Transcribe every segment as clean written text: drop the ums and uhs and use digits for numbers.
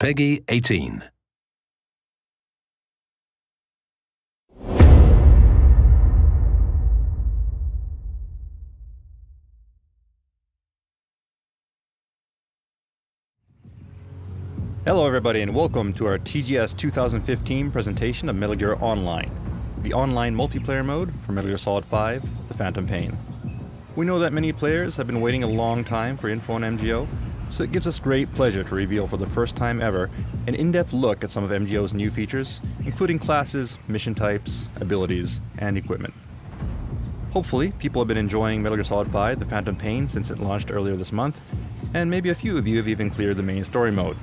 Peggy 18. Hello everybody and welcome to our TGS 2015 presentation of Metal Gear Online, the online multiplayer mode for Metal Gear Solid 5, The Phantom Pain. We know that many players have been waiting a long time for info on MGO, so it gives us great pleasure to reveal for the first time ever an in-depth look at some of MGO's new features, including classes, mission types, abilities, and equipment. Hopefully, people have been enjoying Metal Gear Solid 5, The Phantom Pain since it launched earlier this month, and maybe a few of you have even cleared the main story mode.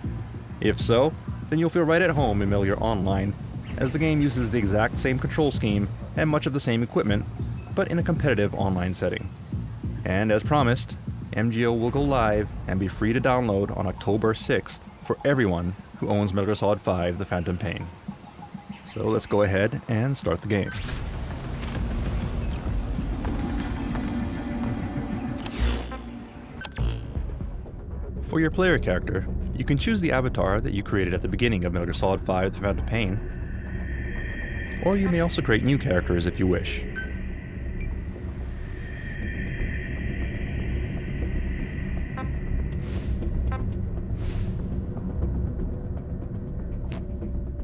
If so, then you'll feel right at home in Metal Gear Online, as the game uses the exact same control scheme and much of the same equipment, but in a competitive online setting. And as promised, MGO will go live and be free to download on October 6th for everyone who owns Metal Gear Solid 5 The Phantom Pain. So let's go ahead and start the game. For your player character, you can choose the avatar that you created at the beginning of Metal Gear Solid 5 The Phantom Pain, or you may also create new characters if you wish.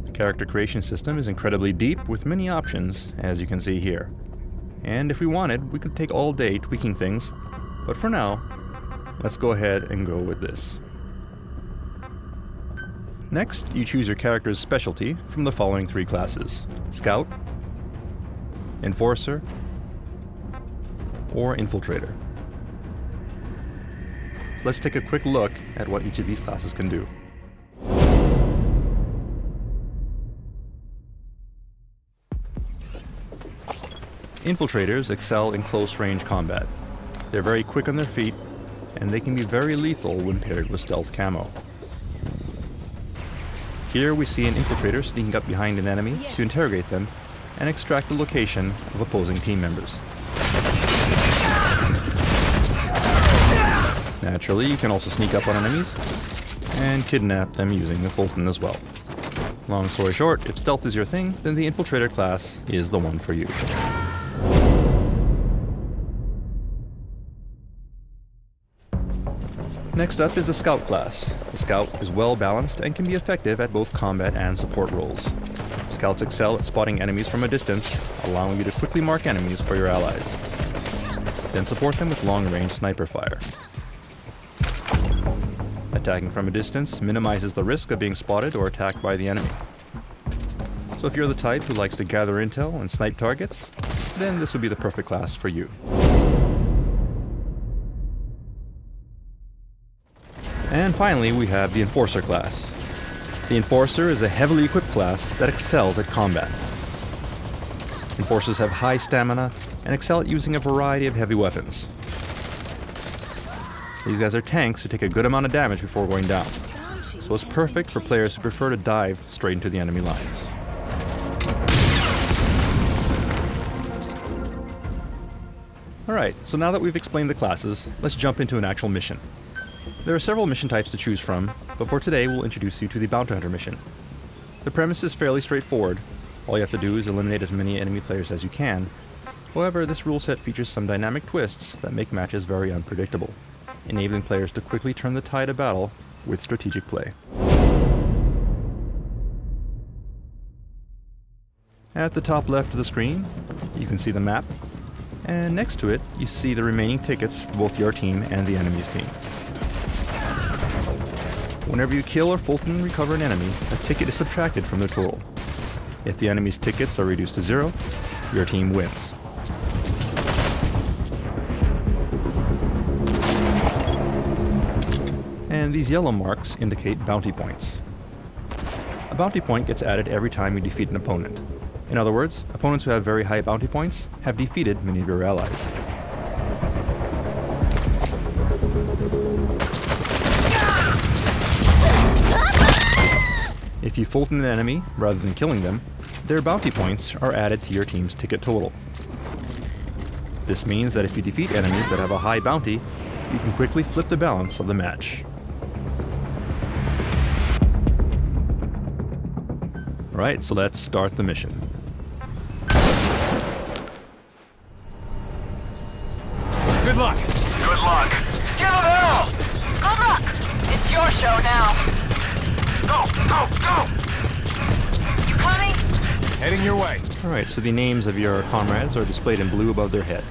The character creation system is incredibly deep with many options, as you can see here. And if we wanted, we could take all day tweaking things, but for now, let's go ahead and go with this. Next, you choose your character's specialty from the following three classes: Scout, Enforcer, or Infiltrator. So let's take a quick look at what each of these classes can do. Infiltrators excel in close-range combat. They're very quick on their feet, and they can be very lethal when paired with stealth camo. Here we see an infiltrator sneaking up behind an enemy to interrogate them and extract the location of opposing team members. Naturally, you can also sneak up on enemies and kidnap them using the Fulton as well. Long story short, if stealth is your thing, then the infiltrator class is the one for you. Next up is the Scout class. The Scout is well balanced and can be effective at both combat and support roles. Scouts excel at spotting enemies from a distance, allowing you to quickly mark enemies for your allies. Then support them with long-range sniper fire. Attacking from a distance minimizes the risk of being spotted or attacked by the enemy. So if you're the type who likes to gather intel and snipe targets, then this would be the perfect class for you. And finally, we have the Enforcer class. The Enforcer is a heavily equipped class that excels at combat. Enforcers have high stamina and excel at using a variety of heavy weapons. These guys are tanks who take a good amount of damage before going down, so it's perfect for players who prefer to dive straight into the enemy lines. Alright, so now that we've explained the classes, let's jump into an actual mission. There are several mission types to choose from, but for today we'll introduce you to the Bounty Hunter mission. The premise is fairly straightforward. All you have to do is eliminate as many enemy players as you can. However, this rule set features some dynamic twists that make matches very unpredictable, enabling players to quickly turn the tide of battle with strategic play. At the top left of the screen, you can see the map, and next to it, you see the remaining tickets for both your team and the enemy's team. Whenever you kill or Fulton recover an enemy, a ticket is subtracted from their total. If the enemy's tickets are reduced to 0, your team wins. And these yellow marks indicate bounty points. A bounty point gets added every time you defeat an opponent. In other words, opponents who have very high bounty points have defeated many of your allies. If you Fulton an enemy, rather than killing them, their bounty points are added to your team's ticket total. This means that if you defeat enemies that have a high bounty, you can quickly flip the balance of the match. Alright, so let's start the mission. Good luck! Good luck! Give him hell! Good luck! It's your show now. Go! Go! Go! You coming? Heading your way. Alright, so the names of your comrades are displayed in blue above their head.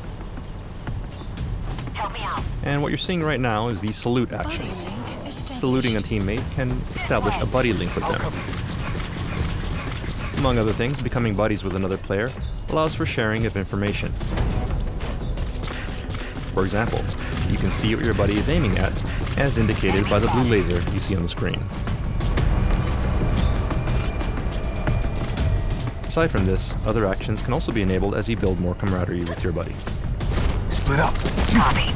Help me out. And what you're seeing right now is the salute action. Saluting a teammate can establish a buddy link with them. Among other things, becoming buddies with another player allows for sharing of information. For example, you can see what your buddy is aiming at, as indicated by the blue laser you see on the screen. Aside from this, other actions can also be enabled as you build more camaraderie with your buddy. Split up. Copy.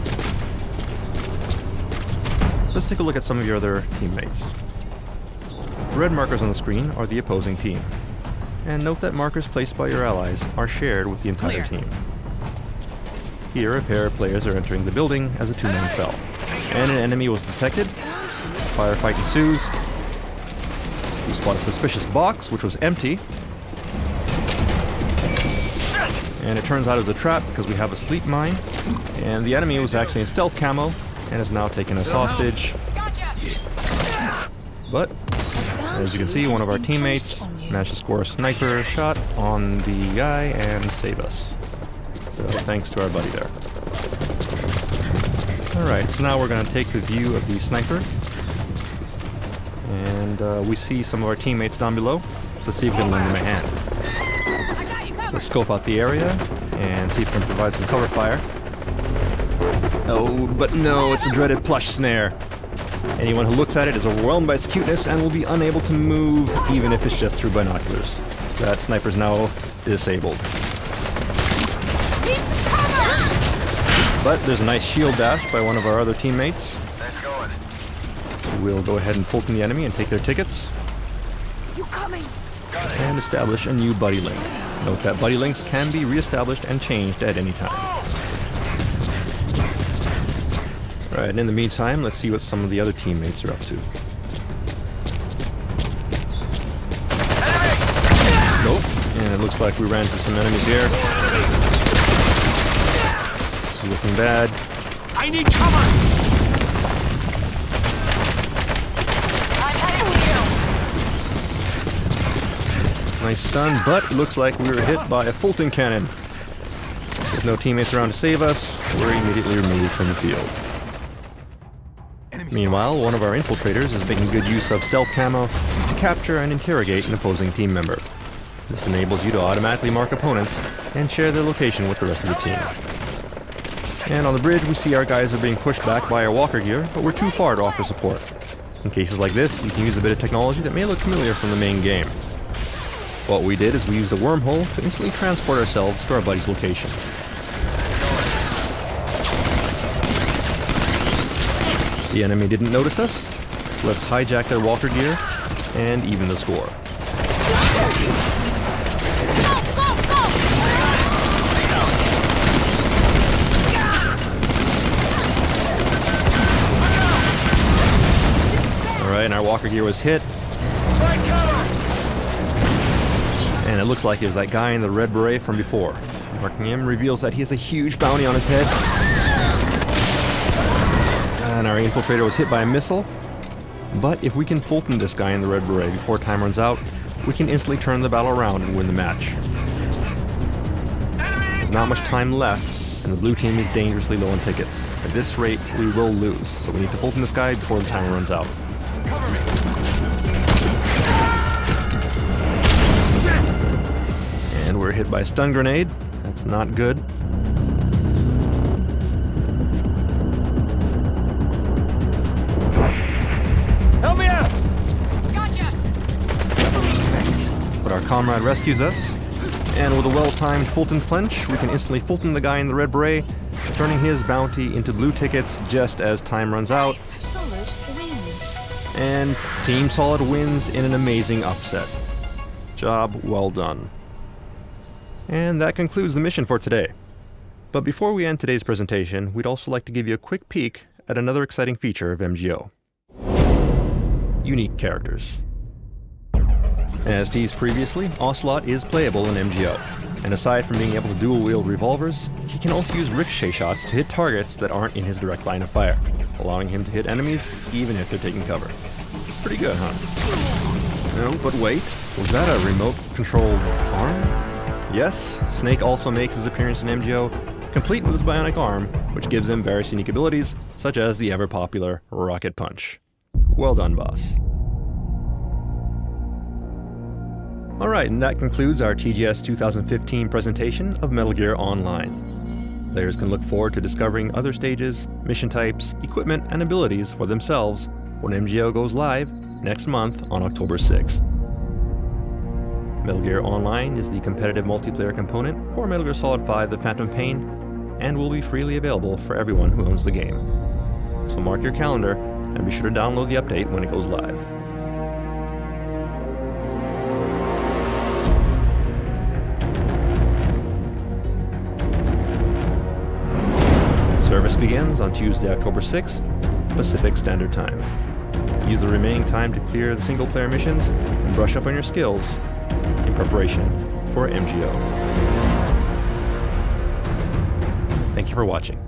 So let's take a look at some of your other teammates. The red markers on the screen are the opposing team. And note that markers placed by your allies are shared with the entire team. Here, a pair of players are entering the building as a two-man cell. And an enemy was detected. Firefight ensues. You spot a suspicious box, which was empty. And it turns out it was a trap because we have a sleep mine. And the enemy was actually in stealth camo and has now taken us hostage. But, as you can see, one of our teammates managed to score a sniper shot on the guy and save us. So thanks to our buddy there. Alright, so now we're going to take the view of the sniper. And we see some of our teammates down below. So let's see if we can lend them a hand. Let's scope out the area and see if we can provide some cover fire. Oh, but no, it's a dreaded plush snare. Anyone who looks at it is overwhelmed by its cuteness and will be unable to move, even if it's just through binoculars. That sniper's now disabled. But there's a nice shield dash by one of our other teammates. Nice going. We'll go ahead and Fulton the enemy and take their tickets. You coming? And establish a new buddy link. Note that buddy links can be re-established and changed at any time. Right, and in the meantime, let's see what some of the other teammates are up to. Nope, and it looks like we ran into some enemies here. This is looking bad. I need cover! I'm heading to you. Nice stun, but it looks like we were hit by a Fulton cannon. There's no teammates around to save us. We're immediately removed from the field. Meanwhile, one of our infiltrators is making good use of stealth camo to capture and interrogate an opposing team member. This enables you to automatically mark opponents and share their location with the rest of the team. And on the bridge, we see our guys are being pushed back by our walker gear, but we're too far to offer support. In cases like this, you can use a bit of technology that may look familiar from the main game. What we did is we used a wormhole to instantly transport ourselves to our buddy's location. The enemy didn't notice us, so let's hijack their walker gear and even the score. Alright, and our walker gear was hit. And it looks like it was that guy in the red beret from before. Marking him reveals that he has a huge bounty on his head. And our infiltrator was hit by a missile. But if we can Fulton this guy in the red beret before time runs out, we can instantly turn the battle around and win the match. There's not much time left, and the blue team is dangerously low on tickets. At this rate, we will lose, so we need to Fulton this guy before the timer runs out. And we're hit by a stun grenade. That's not good. Help me out! Gotcha! But our comrade rescues us, and with a well-timed Fulton clench, we can instantly Fulton the guy in the red beret, turning his bounty into blue tickets just as time runs out. Solid wins. And Team Solid wins in an amazing upset. Job well done. And that concludes the mission for today. But before we end today's presentation, we'd also like to give you a quick peek at another exciting feature of MGO. Unique characters. As teased previously, Ocelot is playable in MGO, and aside from being able to dual-wield revolvers, he can also use ricochet shots to hit targets that aren't in his direct line of fire, allowing him to hit enemies even if they're taking cover. Pretty good, huh? No, but wait, was that a remote-controlled arm? Yes, Snake also makes his appearance in MGO, complete with his bionic arm, which gives him various unique abilities, such as the ever-popular Rocket Punch. Well done, boss. Alright, and that concludes our TGS 2015 presentation of Metal Gear Online. Players can look forward to discovering other stages, mission types, equipment, and abilities for themselves when MGO goes live next month on October 6th. Metal Gear Online is the competitive multiplayer component for Metal Gear Solid 5 The Phantom Pain, and will be freely available for everyone who owns the game. So mark your calendar, and be sure to download the update when it goes live. Service begins on Tuesday, October 6th, Pacific Standard Time. Use the remaining time to clear the single-player missions and brush up on your skills in preparation for MGO. Thank you for watching.